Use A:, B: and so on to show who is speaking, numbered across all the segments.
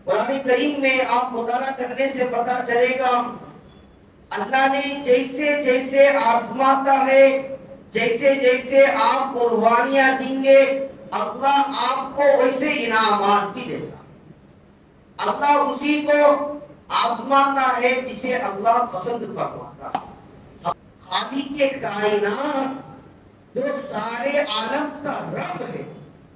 A: قرآن کریم میں آپ مطالعہ کرنے سے پتا چلے گا اللہ نے جیسے جیسے آزماتا ہے، جیسے جیسے آپ قربانیاں دیں گے اللہ آپ کو ویسے انعامات بھی دیتا۔ اللہ اسی کو آزماتا ہے جسے اللہ پسند فرماتا۔ خالق کے کائنات جو سارے عالم کا رب ہے،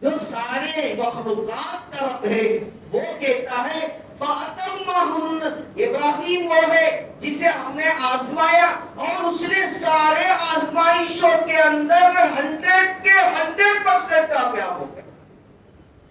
A: جو سارے مخلوقات کا رب ہے، وہ کہتا ہے فَأَتَمَّهُنَّ، ابراہیم وہ ہے جسے ہم نے آزمایا اور اس نے سارے آزمائشوں کے اندر 100 کے 100% کامیاب ہو گیا۔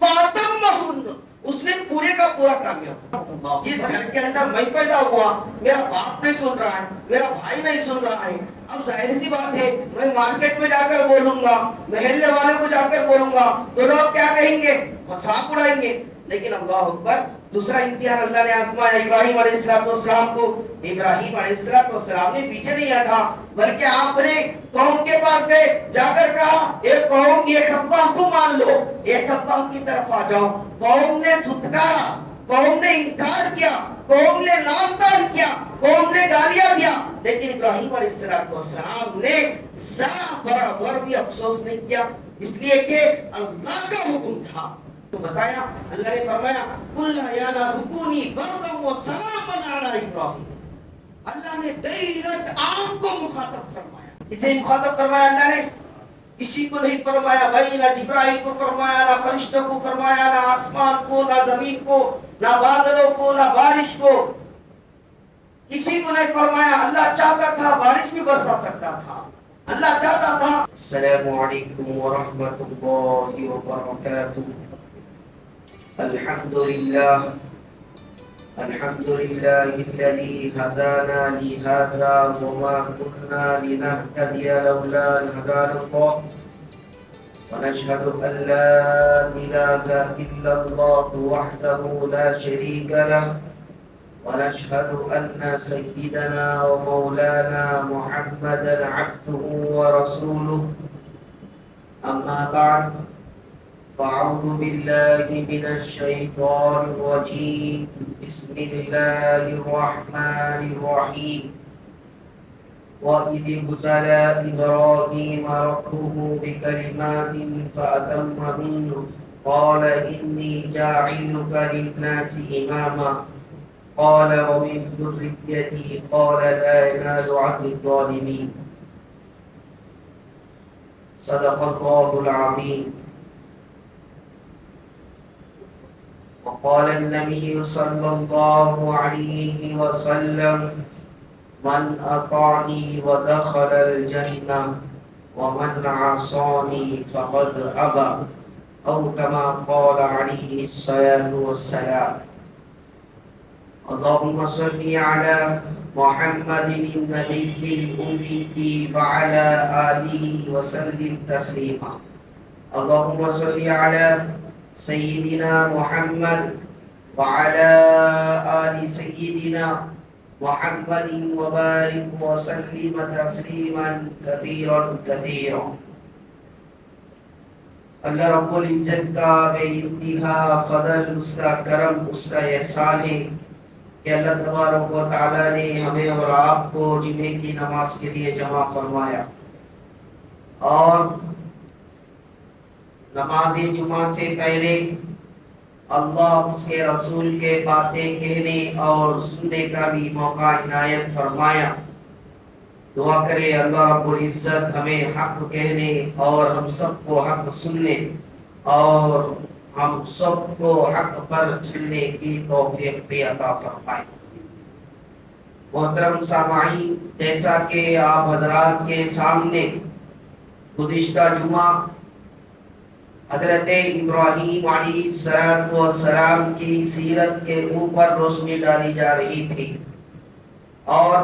A: فَأَتَمَّهُنَّ، اس نے پورے کا پورا کامیاب۔ جس گھر کے اندر میں پیدا ہوا، میرا باپ نہیں سن رہا ہے، میرا بھائی نہیں سن رہا ہے، اب ظاہر سی بات ہے میں مارکیٹ میں جا کر بولوں گا، محلے والے کو جا کر بولوں گا تو لوگ کیا کہیں گے؟ مذاق اڑائیں گے۔ لیکن اللہ اکبر، دوسرا امتحان اللہ نے آزمایا ابراہیم علیہ السلام کو۔ ابراہیم علیہ السلام نے پیچھے نہیں ہٹا، بلکہ آپ نے قوم کے پاس گئے، جا کر کہا اے قوم ایک اللہ کو مان لو، ایک اللہ کی طرف آ جاؤ۔ قوم نے دھتکارا، قوم نے انکار کیا، قوم نے لعن طعن کیا، قوم نے گالیاں دیا، لیکن ابراہیم علیہ السلام نے ذرا برابر بھی افسوس نہیں کیا، اس لیے کہ اللہ کا حکم تھا۔ تو بتایا اللہ نے فرمایا قُلْ يَا نَارُ كُونِي بَرْدًا وَسَلَامًا عَلَىٰ إِبْرَاهِيمَ۔ اللہ نے ڈائریکٹ آگ کو مخاطب فرمایا۔ اسے مخاطب فرمایا اللہ نے، کسی کو نہیں فرمایا بھائی، نہ جبرائیل کو فرمایا، نہ فرشتوں کو فرمایا، نہ آسمان کو، نہ زمین کو، نہ بادلوں کو، نہ بارش کو، کسی کو نہیں فرمایا۔ اللہ چاہتا تھا بارش بھی برسا سکتا تھا، اللہ چاہتا تھا۔ السلام علیکم ورحمۃ اللہ وبرکاتہ۔ الحمد للہ الذي هدانا لهذا وما كنا لنهتدي لولا أن هدانا الله، ونشهد أن لا إله إلا الله وحده لا شريك له، ونشهد أن سيدنا ومولانا محمدا عبده ورسوله، أما بعد، فأعوذ بالله من الشيطان الرجيم، بسم الله الرحمن الرحيم۔ وَإِذِ ابْتَلَىٰ إِبْرَاهِيمَ رَبُّهُ بِكَلِمَاتٍ فَأَتَمَّهُنَّ قَالَ إِنِّي جَاعِلُكَ لِلنَّاسِ إِمَامًا قَالَ وَمِن ذُرِّيَّتِي قَالَ لَا يَنَالُ عَهْدِ الظَّالِمِينَ۔ صدق الله العظيم۔ وقال النبي صلى الله عليه وسلم من أطاعني ودخل الجنة ومن عصاني فقد أبى، أو كما قال عليه الصلاة والسلام۔ اللهم صل على محمد النبي الأمي وعلى آله وسلم تسليما۔ اللهم صل على سيدنا محمد وعلى آل سيدنا محمد وبارك وسلم تسليما كثيرا كثيرا۔ اللہ رب العزت کا بے انتہا فضل، اس کا کرم، اس کا احسان ہے کہ اللہ تبارک و تعالی نے ہمیں اور آپ کو جمعے کی نماز کے لیے جمع فرمایا، اور نماز جمعہ سے پہلے اللہ اس کے رسول کے باتیں کہنے اور سننے کا بھی موقع عنایت فرمایا۔ دعا کرے اللہ رب العزت ہمیں حق کہنے اور ہم سب کو حق سننے اور ہم سب کو حق پر چلنے کی توفیق بھی عطا فرمائے۔ محترم سامعین، جیسا کہ آپ حضرات کے سامنے گزشتہ جمعہ حضرت ابراہیم علیہ السلام کی سیرت کے اوپر روشنی ڈالی جا رہی تھی، اور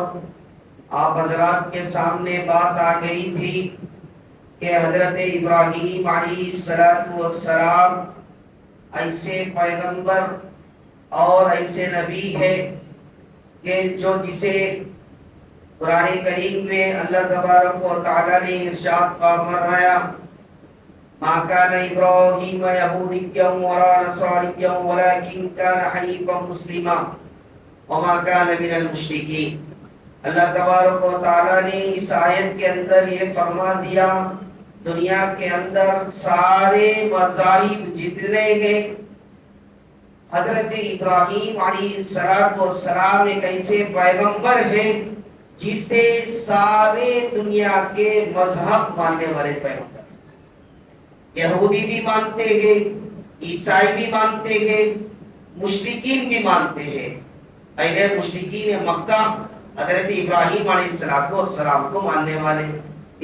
A: آپ حضرات کے سامنے بات آ گئی تھی کہ حضرت ابراہیم علیہ السلام ایسے پیغمبر اور ایسے نبی ہے کہ جو جسے قرآن کریم میں اللہ تبارک و تعالی نے ارشاد فرمایا ما كان إبراهيم يهوديا ولا نصرانيا ولكن كان حنيفا مسلما وما كان من المشركين. اللہ تبارک و تعالیٰ نے اس آیت کے اندر یہ فرما دیا دنیا کے اندر سارے مذاہب جتنے ہیں حضرت ابراہیم علیہ السلام ایک ایسے پیغمبر ہیں جسے سارے دنیا کے مذہب ماننے والے پیغمبر، یہودی بھی مانتے ہیں، عیسائی بھی مانتے ہیں، مشرکین بھی مانتے ہیں۔ پہلے مشرکین مکہ حضرت ابراہیم علیہ السلام کو ماننے والے،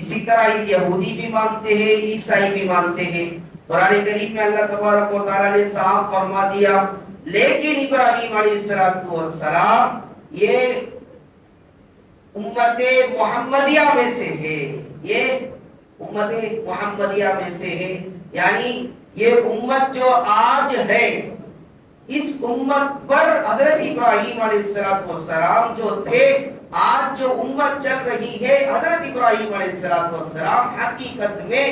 A: اسی طرح یہودی بھی مانتے ہیں، عیسائی بھی مانتے ہیں۔ قرآن کریم میں اللہ تبارک و تعالیٰ نے صاف فرما دیا لیکن ابراہیم علیہ السلام یہ امت محمدیہ میں سے ہے، یہ امت محمدیہ میں سے ہے، یعنی یہ امت جو آج ہے اس امت پر حضرت ابراہیم علیہ السلام جو تھے، آج جو امت چل رہی ہے حضرت ابراہیم علیہ السلام حقیقت میں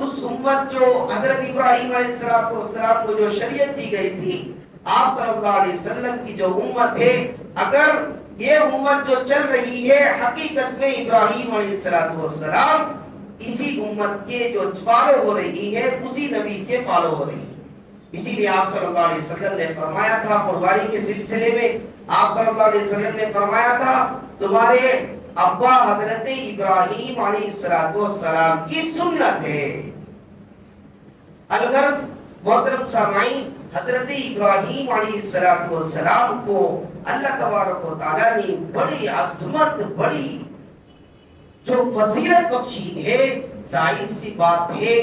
A: اس امت جو حضرت ابراہیم علیہ السلام کو جو شریعت دی گئی تھی آپ صلی اللہ علیہ وسلم کی جو امت ہے، اگر یہ امت جو چل رہی ہے حقیقت میں ابراہیم علیہ السلام اسی امت کے جو فالو ہو رہی ہے، اسی نبی کے فالو ہو رہی ہے۔ اسی لیے آپ صلی اللہ علیہ وسلم نے فرمایا تھا قربانی کے سلسلے میں، آپ صلی اللہ علیہ وسلم نے فرمایا تھا تمہارے ابا حضرت ابراہیم علیہ السلام کی سنت ہے۔ الغرض محترم سامعین، حضرت ابراہیم علیہ السلام کو اللہ تبارک و تعالیٰ نے بڑی عظمت، بڑی جو فضیلت بخشی ہے، ظاہر سی بات ہے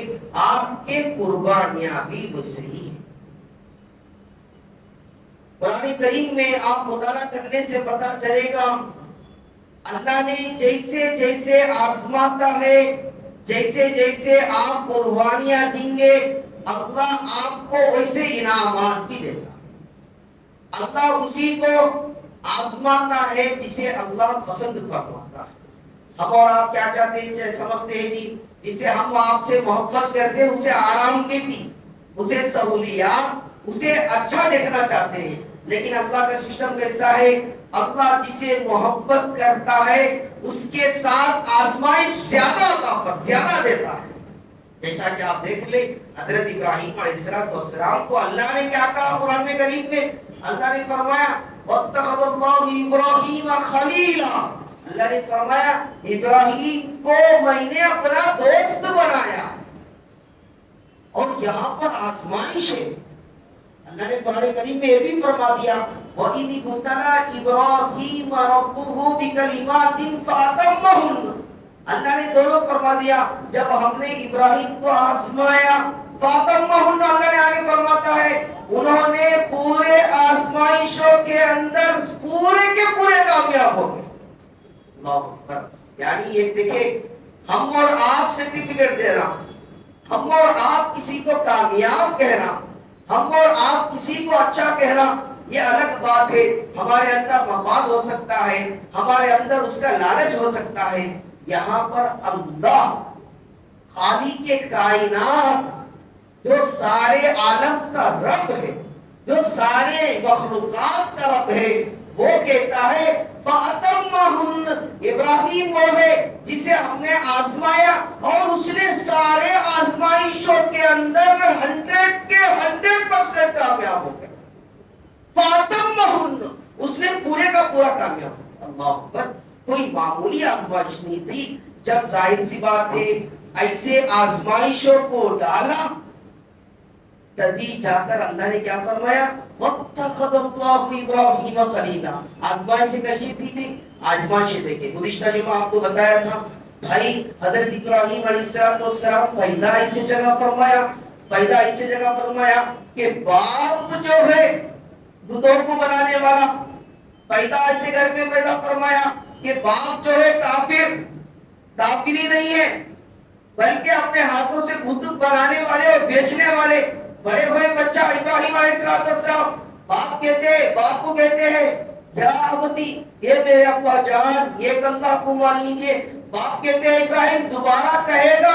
A: آپ کے قربانیاں بھی ویسے ہی ہیں۔ قرآن کریم میں آپ مطالعہ کرنے سے پتہ چلے گا اللہ نے جیسے جیسے آزماتا ہے، جیسے جیسے آپ قربانیاں دیں گے اللہ آپ کو ویسے انعامات بھی دیتا۔ اللہ اسی کو آزماتا ہے جسے اللہ پسند فرماتا ہے۔ ہم اور آپ کیا چاہتے ہیں، سمجھتے ہیں جی جسے ہم آپ سے محبت کرتے ہیں اسے آرام دیتی، اسے سہولیات، اسے اچھا دیکھنا چاہتے ہیں، لیکن اللہ کا سسٹم کیسا ہے، اللہ جسے محبت کرتا ہے اس کے ساتھ آزمائش زیادہ دیتا ہے۔ جیسا کہ آپ دیکھ لیں حضرت ابراہیم علیہ السلام کو اللہ نے کیا کہا قرآن کریم میں، اللہ نے فرمایا وَاتَّخَذَ اللَّهُ إِبْرَاهِيمَ خَلِيلًا، اللہ نے فرمایا ابراہیم کو میں نے اپنا دوست بنایا۔ اور یہاں پر آزمائش ہے، اللہ نے قرآن کریم میں یہ بھی فرما دیا وَإِذِ ابْتَلَىٰ إِبْرَاهِيمَ رَبُّهُ بِكَلِمَاتٍ فَأَتَمَّهُنَّ، اللہ نے دونوں فرما دیا جب ہم نے ابراہیم کو آزمایا فَأَتَمَّهُنَّ، اللہ نے آگے فرماتا ہے انہوں نے پورے آزمائشوں کے اندر پورے کے پورے کامیاب ہو گئے۔ اللہ اکبر، یعنی یہ دیکھیں ہم اور آپ سرٹیفکیٹ دینا، ہم اور آپ کسی کو کامیاب کہنا، ہم اور آپ کسی کو اچھا کہنا یہ الگ بات ہے، ہمارے اندر مفاد ہو سکتا ہے، ہمارے اندر اس کا لالچ ہو سکتا ہے۔ یہاں پر اللہ خالق کائنات جو سارے عالم کا رب ہے، جو سارے مخلوقات کا رب ہے، وہ کہتا ہے فَأَتَمَّهُنَّ، ابراہیم وہ ہے جسے ہم نے آزمایا اور اس نے سارے آزمائشوں کے اندر 100 کے 100% کامیاب ہو گیا۔ فَأَتَمَّهُنَّ، اس نے پورے کا پورا کامیاب ہو گیا۔ اللہ اکبر، کوئی معمولی آزمائش نہیں تھی۔ جب ظاہر سی بات ہے ایسے آزمائشوں کو ڈالا تبھی جا کر اللہ نے کیا فرمایا وَاتَّخَذَ اللَّهُ إِبْرَاهِيمَ خَلِيلًا۔ آزمائشیں کیسی تھی بھی؟ آزمائشیں دیکھیں گزشتہ جمعہ آپ کو بتایا تھا بھائی حضرت ابراہیم علیہ السلام پیدا ایسی جگہ فرمایا کہ باپ جو ہے بتوں کو بنانے والا، پیدا ایسے گھر میں پیدا فرمایا کہ باپ جو ہے کافری نہیں ہے بلکہ اپنے ہاتھوں سے بت بنانے والے اور بیچنے والے بڑے ہوئے بچہ ابراہیم علیہ السلام باپ کو کہتے ہیں یا ابتی، یہ میرے ابا جان، یہ اللہ کو مان لیجئے۔ باپ کہتے ہیں ابراہیم دوبارہ کہے گا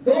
A: 2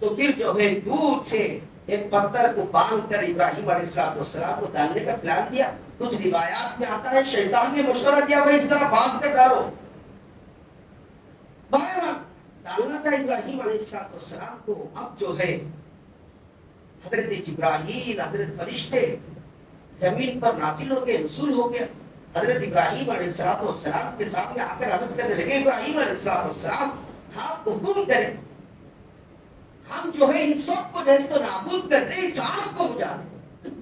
A: تو پھر جو ہے دور سے ایک پتھر کو باندھ کر ابراہیم علیہ السلام کو ڈالنے کا پلان دیا. کچھ روایات میں آتا ہے شیطان نے مشورہ دیا بھائی اس طرح باندھ کر ڈالو. بہرحال ڈالنا تھا ابراہیم علیہ السلام کو. اب جو ہے حضرت جبرائیل حضرت فرشتے زمین پر نازل ہو گئے, نزول ہو گیا. حضرت ابراہیم علیہ السلام کے سامنے آ کر عرض کرنے لگے ابراہیم علیہ السلام آپ حکم کریں, ہم جو ہے ان سب کو نیست و نابود کر دیں, اس آگ کو بجھا دیں.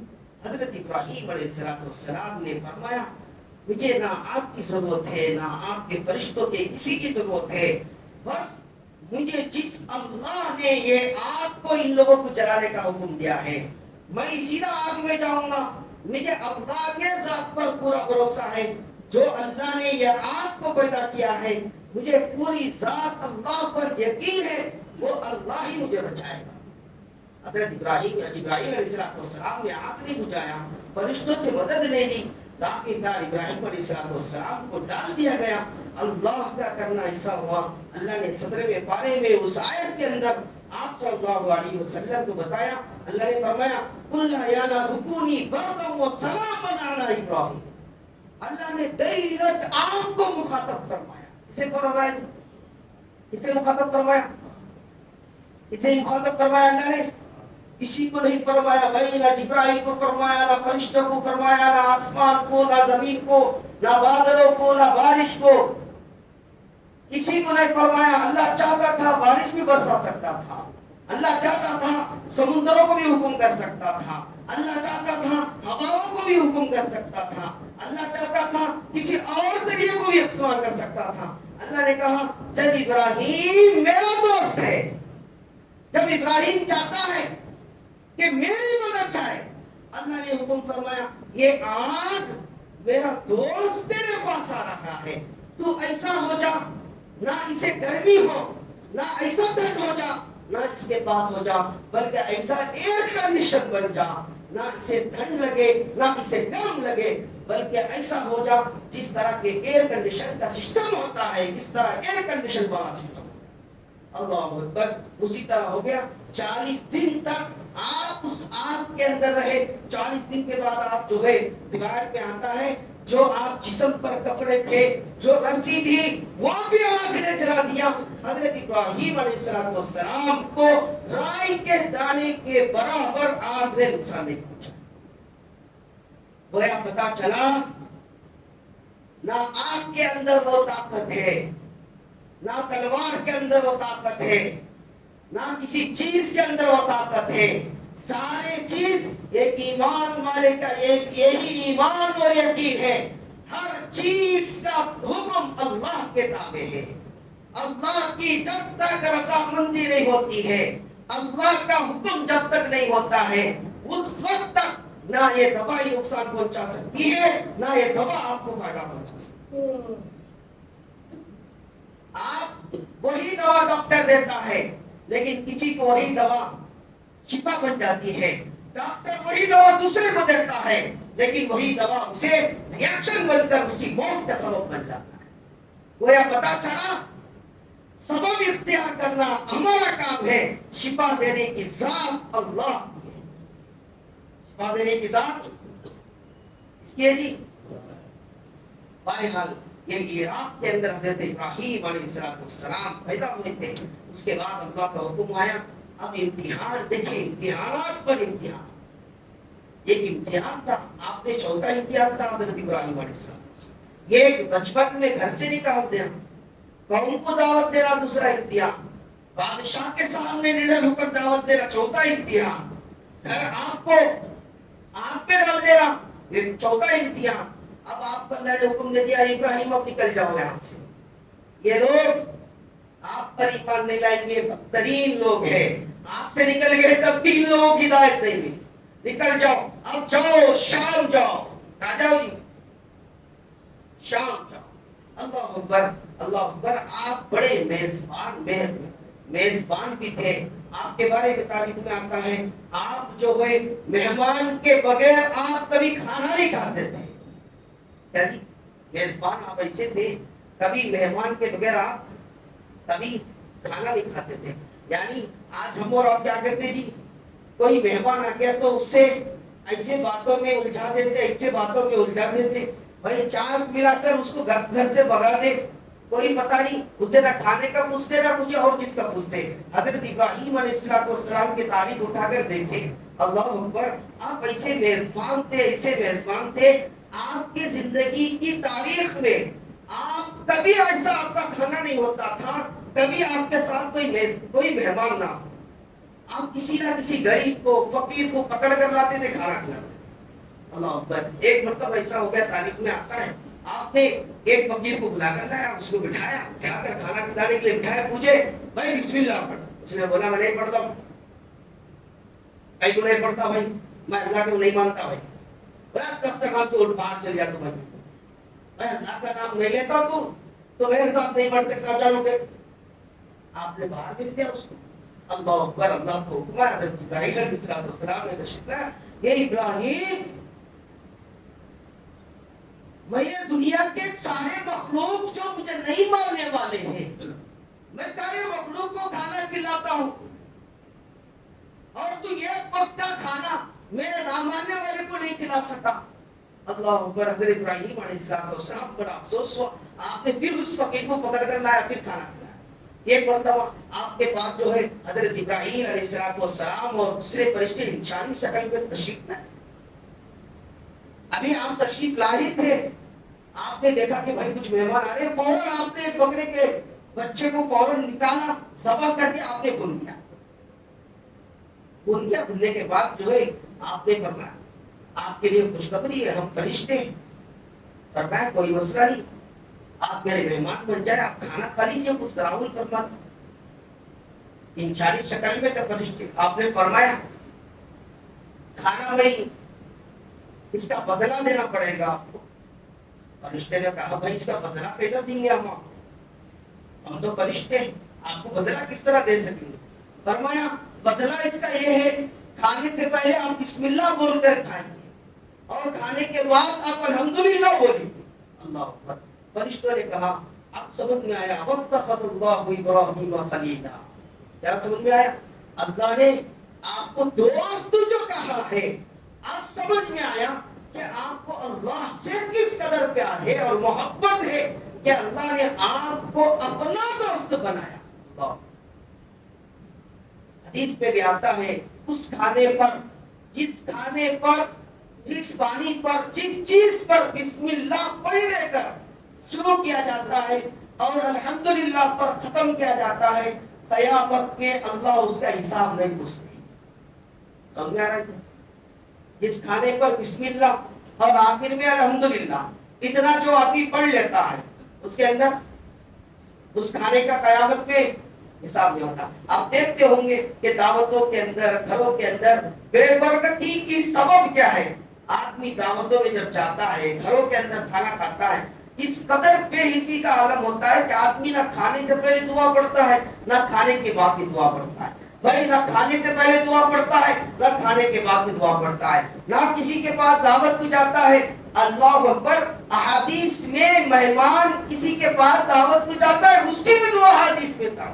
A: حضرت ابراہیم علیہ السلام نے فرمایا مجھے نہ آپ کی ضرورت ہے نہ آپ کے فرشتوں کے کسی کی ضرورت ہے, بس مجھے جس اللہ نے یہ آگ کو ان لوگوں کو جلانے کا حکم دیا ہے میں سیدھا آگ میں جاؤں گا. مجھے اللہ کے ذات پر پورا بھروسہ ہے, جو اللہ نے یہ آگ کو پیدا کیا ہے مجھے پوری ذات اللہ پر یقین ہے, وہ اللہ ہی مجھے بچائے گا. حضرت ابراہیم علیہ السلام نے آگ نہیں بجھایا, فرشتوں سے مدد نہیں لی, آخرکار ابراہیم علیہ السلام کو ڈال دیا گیا. اللہ کا کرنا ایسا ہوا, اللہ نے 17ویں پارے میں اس آیت کے اندر آپ صلی اللہ علیہ وسلم کو بتایا. اللہ نے فرمایا قل یا نار کونی بردا وسلاما علی ابراہیم. اللہ نے ڈائریکٹ آگ کو مخاطب فرمایا. اسے فرمایا اسے مخاطب فرمایا اسے مخاطب فرمایا اللہ نے, کسی کو نہیں فرمایا بھائی, نہ جبرائیل کو فرمایا, نہ فرشتوں کو فرمایا, نہ آسمان کو, نہ زمین کو, نہ بادلوں کو, نہ بارش کو, کسی کو نہیں فرمایا. اللہ چاہتا تھا بارش بھی برسا سکتا تھا, اللہ چاہتا تھا سمندروں کو بھی حکم کر سکتا تھا, اللہ چاہتا تھا ہواؤں کو بھی حکم کر سکتا تھا, اللہ چاہتا تھا کسی اور ذریعے کو بھی استعمال کر سکتا تھا. اللہ نے کہا جب ابراہیم میرا دوست ہے, جب ابراہیم چاہتا ہے کہ میری مدد چاہے, اللہ نے حکم فرمایا یہ آگ میرا دوست تیرے پاس آ رہا ہے, تو ایسا ہو جا نہ اسے گرمی ہو, نہ ایسا ٹھنڈ ہو جا نہ اس کے پاس ہو جا, بلکہ ایسا ایئر کنڈیشن بن جا, نہ اسے ٹھنڈ لگے نہ اسے گرم لگے, بلکہ ایسا ہو جا جس طرح کے ایئر کنڈیشن کا سسٹم ہوتا ہے, جس طرح ایئر کنڈیشن والا سسٹم. اللہ اکبر. اسی طرح ہو گیا. 40 دن تک آپ اس آگ کے اندر رہے. 40 دن کے بعد آپ جو ہے روایت میں آتا ہے جو آپ جسم پر کپڑے تھے, جو رسی تھی, وہ بھی آگ نے جلا دیا. حضرت ابراہیم علیہ السلام کو رائی کے دانے کے برابر آگ نے نقصان نہیں پہنچا. گویا پتا چلا نہ آگ کے اندر وہ طاقت ہے, نہ تلوار کے اندر وہ طاقت ہے, نہ کسی چیز کے اندر وہ طاقت ہے. سارے چیز ایک ایمان والے کا ایک یہی ایمان اور یقین ہے, ہر چیز کا حکم اللہ کے تابع ہے. اللہ کی جب تک رضامندی نہیں ہوتی ہے, اللہ کا حکم جب تک نہیں ہوتا ہے, اس وقت تک نہ یہ دوا نقصان پہنچا سکتی ہے نہ یہ دوا آپ کو فائدہ پہنچا سکتی ہے. آپ وہی دوا ڈاکٹر دیتا ہے لیکن کسی کو وہی دوا شفا بن جاتی ہے. ڈاکٹر وہی دوا دوسرے کو دیتا ہے لیکن وہی دوا اسے ریاکشن بن کر اس کی موت کا سبب بن جاتا ہے. گویا پتا چلا سبب اختیار کرنا ہمارا کام ہے, شفا دینے کی ذات اللہ کی ہے. شفا دینے کی ذات اس کی ہے جی. بہرحال یہ عراق کے اندر حضرت ابراہیم علیہ السلام پیدا ہوئے تھے. اس کے بعد اللہ کا حکم آیا. اب امتحان دیکھیں, امتحانات پر امتحان. ایک امتحان تھا, آپ نے چوتھا امتحان تھا حضرت ابراہیم علیہ السلام. یہ بچپن میں گھر سے نکال دینا, قوم کو دعوت دینا دوسرا امتحان, بادشاہ کے سامنے نڈر ہو کر دعوت دینا چوتھا امتحان, گھر آپ کو آگ پہ ڈال دینا یہ چوتھا امتحان. اب آپ کو اللہ نے حکم دے دیا ابراہیم اب نکل جاؤ یہاں سے. یہ لوگ آپ پر ایمان نہیں لائیں گے, بدترین لوگ ہیں, آپ سے نکل گئے تب بھی ان لوگوں کی ہدایت نہیں ملی. نکل جاؤ, اب جاؤ شام جاؤ. کہاں جاؤ جی؟ شام جاؤ. اللہ اکبر اللہ اکبر. آپ بڑے میزبان بھی تھے. آپ کے بارے میں تاریخ میں آتا ہے آپ جو ہے مہمان کے بغیر آپ کبھی کھانا نہیں کھاتے تھے. کیا جی؟ میزبان آپ ایسے تھے, کبھی مہمان کے بغیر آپ کبھی کھانا نہیں کھاتے تھے. یعنی آج ہم اور آپ کیا کرتے جی، کوئی مہمان آ گیا تو اس سے ایسے باتوں میں الجھا دیتے، ایسے باتوں میں الجھا دیتے، بھائی چائے پلا کر اس کو گھر سے بھگا دے، کوئی پتہ نہیں اسے نہ کھانے کا پوچھتے نہ کچھ اور چیز کا پوچھتے۔ حضرت ابراہیم علیہ السلام کی تاریخ اٹھا کر دیکھیں، اللہ اکبر، آپ ایسے میزبان تھے، ایسے میزبان تھے، آپ کی زندگی کی تاریخ میں آپ کبھی ایسا آپ کا کھانا نہیں ہوتا تھا، کبھی آپ کے ساتھ کوئی مہمان نہ، آپ کسی نہ کسی غریب کو فقیر کو پکڑ کر لاتے تھے کھانا کھلاتے۔ اللہ اکبر، ایک مرتبہ ایسا ہو گیا، تاریخ میں آتا ہے، آپ نے ایک فقیر کو بلا کر لایا، اس کو بٹھایا، اٹھا کر کھانا کھلانے کے لیے بٹھایا، پوچھے بھائی بسم اللہ پڑھ، اس نے بولا میں نہیں پڑھتا ہوں۔ کہیں تو نہیں پڑھتا بھائی، میں اللہ کو نہیں مانتا بھائی، بڑا دسترخوان سے اٹھ باہر چل جاتا بھائی، میں اللہ کا نام نہیں لیتا تو میرے ساتھ نہیں پڑھ سکتا، چلو گے۔ آپ نے باہر بھیج دیا اس کو۔ اللہ اکبر، اللہ کو حکم ہے، حضرت ابراہیم علیہ السلام نے تشریف لایا، یہ ابراہیم، میں یہ دنیا کے سارے مخلوق جو مجھے نہیں ماننے والے ہیں، میں سارے مخلوق کو کھانا کھلاتا ہوں، اور تو ایک وقت کا کھانا میرے نہ ماننے والے کو نہیں کھلا سکا۔ اللہ اکبر، حضرت ابراہیم علیہ السلام بڑا افسوس ہوا، آپ نے پھر اس فقیر کو پکڑ کر لایا، پھر کھانا کھلایا۔ ایک مرتبہ آپ کے پاس جو ہے حضرت ابراہیم علیہ السلام اور دوسرے فرشتے انسانی شکل میں تشریف لائے، ابھی آپ تشریف لائے تھے، آپ نے دیکھا کہ بھائی کچھ مہمان آ رہے ہیں، فوراً آپ نے ایک بکرے کے بچے کو فوراً نکالا، ذبح کر دیا، آپ نے بھون دیا۔ بھوننے کے بعد جو ہے آپ نے فرمایا آپ کے لیے خوشخبری ہے، ہم فرشتے ہیں۔ فرمایا کوئی مسئلہ نہیں، آپ میرے مہمان بن جائے، آپ کھانا کھا لیجیے، کچھ تناول فرما دیں۔ انسانی شکل میں تو فرشتے، آپ نے فرمایا کھانا نہیں، اس کا بدلہ دینا پڑے گا آپ کو۔ فرشتے نے کہا بھائی اس کا بدلہ کیسا دیں گے ہم تو فرشتے ہیں، آپ کو بدلہ کس طرح دے سکیں گے؟ فرمایا بدلہ اس کا یہ ہے، کھانے سے پہلے آپ بسم اللہ بول کر کھائیں گے، اور کھانے کے بعد آپ الحمدللہ بولیں گے۔ اللہ اکبر، فرشتوں نے کہا اب سمجھ میں آیا، وَاتَّخَذَ اللَّهُ إِبْرَاهِيمَ خَلِيلًا، کیا سمجھ میں آیا؟ اللہ نے آپ کو دوست جو کہا ہے، آج سمجھ میں آیا کہ آپ کو اللہ سے کس قدر پیار ہے اور محبت ہے کہ اللہ نے آپ کو اپنا دوست بنایا۔ اللہ، حدیث میں بھی آتا ہے اس کھانے پر، جس کھانے پر، جس پانی پر، جس چیز پر بسم اللہ پڑھ لے کر شروع کیا جاتا ہے اور الحمدللہ پر ختم کیا جاتا ہے، قیامت میں اللہ اس کا حساب نہیں پوچھتے۔ سمجھ آ رہا ہے؟ جس کھانے پر بسم اللہ اور آخر میں الحمدللہ، اتنا جو آدمی پڑھ لیتا ہے، اس کے اندر اس کھانے کا قیامت میں حساب نہیں ہوتا۔ آپ دیکھتے ہوں گے کہ دعوتوں کے اندر، گھروں کے اندر بے برکتی کی سبب کیا ہے؟ آدمی دعوتوں میں جب جاتا ہے، گھروں کے اندر کھانا کھاتا ہے، اس قدر بے حسی کا عالم ہوتا ہے کہ آدمی نہ کھانے سے پہلے دعا پڑھتا ہے، نہ کھانے کے بعد بھی دعا پڑھتا ہے۔ بھائی نہ کھانے سے پہلے دعا پڑھتا ہے، نہ کھانے کے بعد بھی دعا پڑھتا ہے، نہ کسی کے پاس دعوت کو جاتا ہے۔ اللہ اکبر، احادیث میں مہمان کسی کے پاس دعوت کو جاتا ہے، اس کی بھی دعا حدیث میں تھا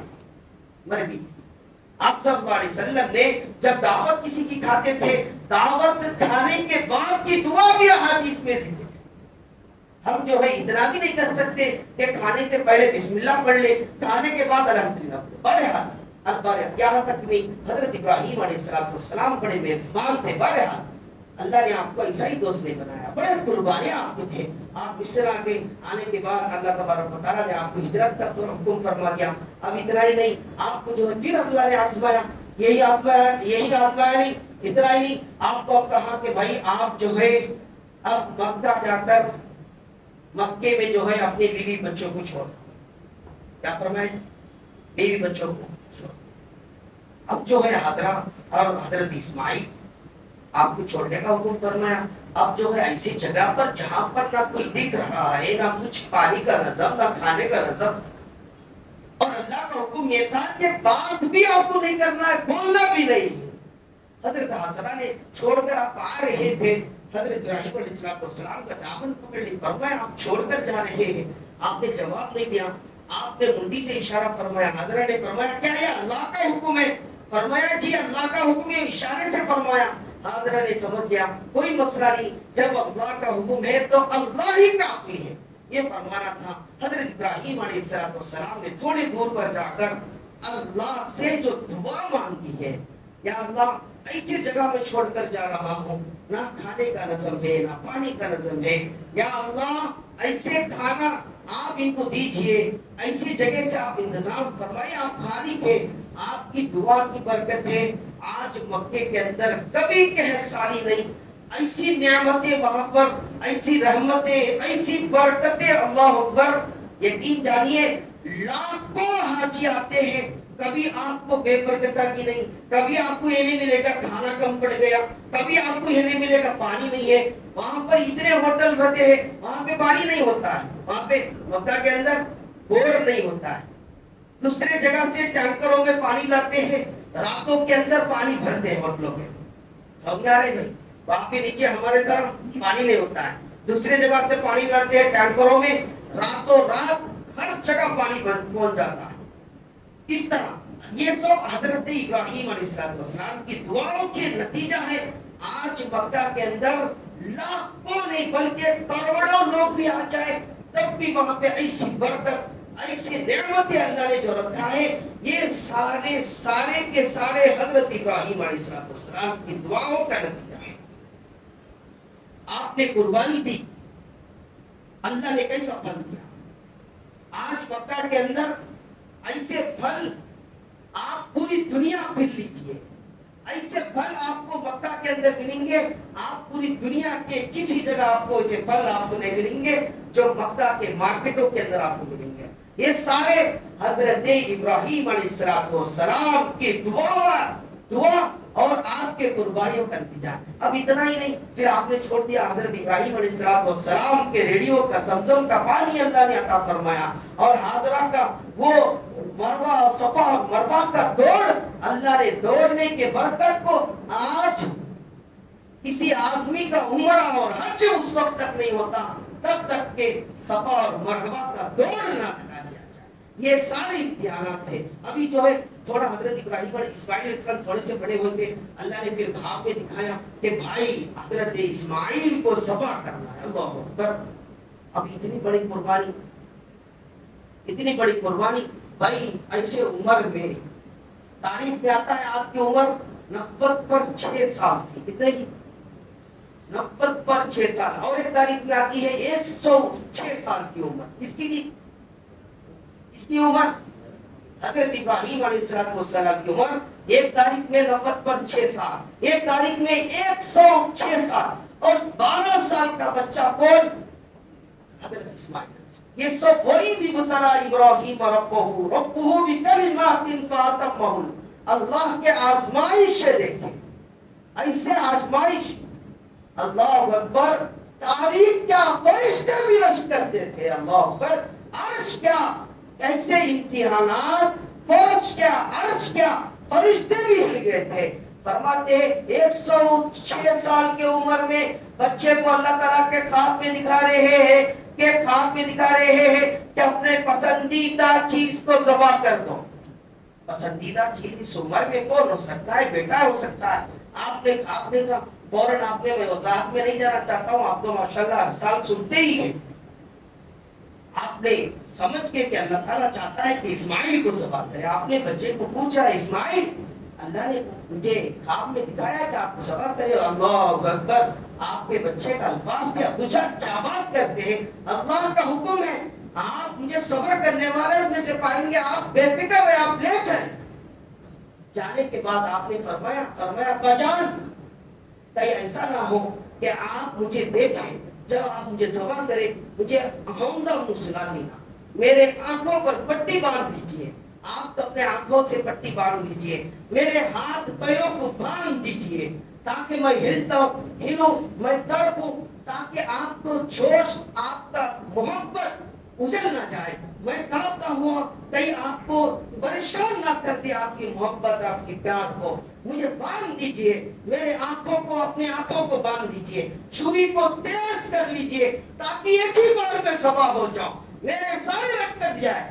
A: مرگی۔ آپ صلی اللہ علیہ وسلم نے جب دعوت کسی کی کھاتے تھے، دعوت کھانے کے بعد کی دعا بھی احادیث میں ذکر ہے۔ ہم جو ہے اتنا بھی نہیں کر سکتے کہ کھانے سے پہلے بسم اللہ پڑھ لے، کھانے کے بعد الحمدللہ۔ بہرحال یہاں تک نہیں، حضرت ابراہیم علیہ السلام بڑے میزبان تھے۔ بہرحال اللہ نے آپ کو ایسا ہی دوست نہیں بنایا، بڑے قربانیاں آپ کے تھے۔ آپ مصر آگے آنے کے بعد اللہ تبارک و تعالیٰ نے آپ کو ہجرت کا حکم فرما دیا۔ اب اتنا ہی نہیں، آپ کو جو ہے پھر اللہ نے آزمایا، یہی آزمایا نہیں، اتنا ہی نہیں، آپ کو اب کہا کہ بھائی آپ جو ہے اب مکہ جا کر مکے میں جو ہے اپنی بیوی بچوں کو چھوڑ، کیا فرمایا؟ بیوی بچوں کو چھوڑ۔ اب جو ہے حضرہ اور حضرت اسماعیل آپ کو چھوڑنے کا حکم فرمایا۔ اب جو ہے ایسی جگہ پر جہاں پر نہ کوئی دکھ رہا ہے، نہ کچھ پانی کا نظم، نہ کھانے کا نظم، اور اللہ کا حکم یہ تھا کہ بات بھی آپ کو نہیں کرنا ہے، بولنا بھی نہیں۔ حضرت حضرہ نے چھوڑ کر آپ آ رہے تھے، حضرت ابراہیم علیہ السلام کا دامن پکڑ لی، فرمایا آپ چھوڑ کر جا رہے ہیں، آپ نے جواب نہیں دیا۔ آپ نے منڈی سے اشارہ فرمایا. حضرت نے فرمایا کیا یہ اللہ کا حکم ہے؟ فرمایا جی اللہ کا حکم ہے. اشارے سے فرمایا. حضرت نے سمجھ گیا کوئی مسئلہ نہیں, جب اللہ کا حکم ہے تو اللہ ہی کافی ہے. یہ فرمانا تھا. حضرت ابراہیم علیہ السلام نے تھوڑی دور پر جا کر اللہ سے جو دعا مانگی ہے, یا اللہ ایسی جگہ میں چھوڑ کر جا رہا ہوں, نہ کھانے کا نظم ہے نہ پانی کا نظم ہے, یا اللہ ایسے کھانا آپ ان کو دیجئے, ایسی جگہ سے آپ انتظام فرمائے, آپ خالق ہے, آپ کی دعا کی برکت ہے. آج مکے کے اندر کبھی قحط سالی نہیں, ایسی نعمتیں وہاں پر, ایسی رحمتیں, ایسی برکتیں, اللہ اکبر. یقین جانیے لاکھوں حاجی آتے ہیں, کبھی آپ کو بے برکتہ کی نہیں, کبھی آپ کو یہ نہیں ملے گا کھانا کم پڑ گیا, کبھی آپ کو یہ نہیں ملے گا پانی نہیں ہے. وہاں پر اتنے ہوٹل رہتے ہیں, وہاں پہ پانی نہیں ہوتا ہے, وہاں پہ مکہ کے اندر بور نہیں ہوتا ہے. دوسرے جگہ سے ٹینکروں میں پانی لاتے ہیں, راتوں کے اندر پانی بھرتے ہیں ہوٹلوں میں. سمجھ آ رہے بھائی؟ وہاں پہ نیچے ہمارے طرح پانی نہیں ہوتا ہے, دوسرے جگہ سے پانی لاتے ہیں ٹینکروں میں, راتوں رات ہر جگہ پانی پہنچ جاتا ہے. اس طرح یہ سب حضرت ابراہیم علیہ السلام کی دعاؤں کے نتیجہ ہے. آج مکہ کے اندر لاکھوں نہیں بلکہ کروڑوں لوگ بھی آ جائے تب بھی وہاں پہ ایسی برکت, ایسی نعمتیں اللہ نے جو رکھا ہے, یہ سارے کے سارے حضرت ابراہیم علیہ السلام کی دعاؤں کا نتیجہ ہے. آپ نے قربانی دی, اللہ نے کیسا پھل دیا. آج مکہ کے اندر ایسے پھل آپ پوری دنیا پھر لیجئے, ایسے پھل آپ کو مکہ کے اندر ملیں گے, آپ پوری دنیا کے کسی جگہ آپ کو ایسے پھل آپ کو نہیں ملیں گے جو مکہ کے مارکیٹوں کے اندر آپ کو ملیں گے. یہ سارے حضرت ابراہیم علیہ السلام کی دعا اور آپ کے قربانیوں کا نتیجہ. اب اتنا ہی نہیں, پھر آپ نے چھوڑ دیا حضرت ابراہیم علیہ السلام کے ریڈیو کا زمزم کا پانی اللہ نے عطا فرمایا, اور حاضرہ کا وہ مروا اور صفا اور مروا کا دوڑ, اللہ نے دوڑنے کے برکت کو آج کسی آدمی کا عمرہ اور حج اس وقت تک نہیں ہوتا تب تک کہ صفا اور مروا کا دوڑ نہ لگا دیا جائے. یہ سارے امتحانات تھے. ابھی جو ہے تھوڑا حضرت ابراہیم علیہ السلام تھوڑے سے بڑے ہوئے تھے, اللہ نے پھر خواب میں دکھایا کہ بھائی حضرت اسماعیل کو ذبح کرنا ہے. اللہ اکبر. اب اتنی بڑی قربانی بھائی ایسے عمر میں, تاریخ میں آتا ہے آپ کی عمر 90 پر 6 سال تھی. کتنے ہی 90 پر 6 سال. اور ایک تاریخ میں آتی ہے 106 سال کی عمر. کس کی بھی؟ اس کی عمر حضرت ابراہیم علیہ السلام کی عمر ایک تاریخ میں 90 پر 6 سال, ایک تاریخ میں 106 سال, اور 12 سال کا بچہ کون؟ حضرت اسماعیل. یہ سب وہی ابتلا ابراہیم ربہ بکلمات فاتمہن. اللہ کے آزمائش ہے. دیکھیں ایسے آزمائش, اللہ اکبر. تاریخ کیا, فرشتے بھی رش کرتے تھے. اللہ اکبر. عرش کیا, ایسے امتحانات, فرش کیا, عرش کیا, فرشتے بھی ہل گئے تھے. فرماتے ہیں 106 سال کی عمر میں بچے کو اللہ تعالیٰ کے خواب میں دکھا رہے ہیں کہ اپنے پسندیدہ چیز کو ذبح کر دو. پسندیدہ چیز اس عمر میں کون ہو سکتا ہے؟ بیٹا ہو سکتا ہے. آپ نے خواب دیکھا, فوراً آپ نے, میں وضاحت میں نہیں جانا چاہتا ہوں, آپ تو ماشاءاللہ ہر سال سنتے ہی ہیں. آپ نے سمجھ کے کہ اللہ تعالیٰ چاہتا ہے کہ اسماعیل کو ذبح کرے, آپ نے بچے کو پوچھا اسماعیل, اللہ نے مجھے خواب میں دکھایا کہ آپ کو ذبح کرے. اللہ اکبر. آپ کے بچے کا الفاظ دیا, پوچھا کیا بات کرتے ہیں, اللہ کا حکم ہے, آپ مجھے صبر کرنے والے میں سے پائیں گے, آپ بے فکر رہے, آپ لے چلیں. جانے کے بعد آپ نے فرمایا ابا جان کہیں ایسا نہ ہو کہ آپ مجھے دیکھیں, جب آپ مجھے ذبح کریں مجھے آہنگا منہ سنا دینا, میرے آنکھوں پر پٹی باندھ دیجئے, آپ اپنے آنکھوں سے پٹی باندھ دیجئے, میرے ہاتھ پیروں کو باندھ دیجئے تاکہ میں ہلوں, میں تڑپوں, تاکہ آپ کو جوش, آپ کا محبت اجل نہ جائے. میں تڑپتا ہوا کہیں آپ کو پریشان نہ کر دے آپ کی محبت, آپ کی پیار کو. مجھے باندھ دیجئے, میرے آنکھوں کو, اپنے آنکھوں کو باندھ دیجئے, چھری کو تیز کر لیجئے تاکہ ایک ہی بار میں ذبح ہو جاؤں, میرے سارے رکھ کر جائے,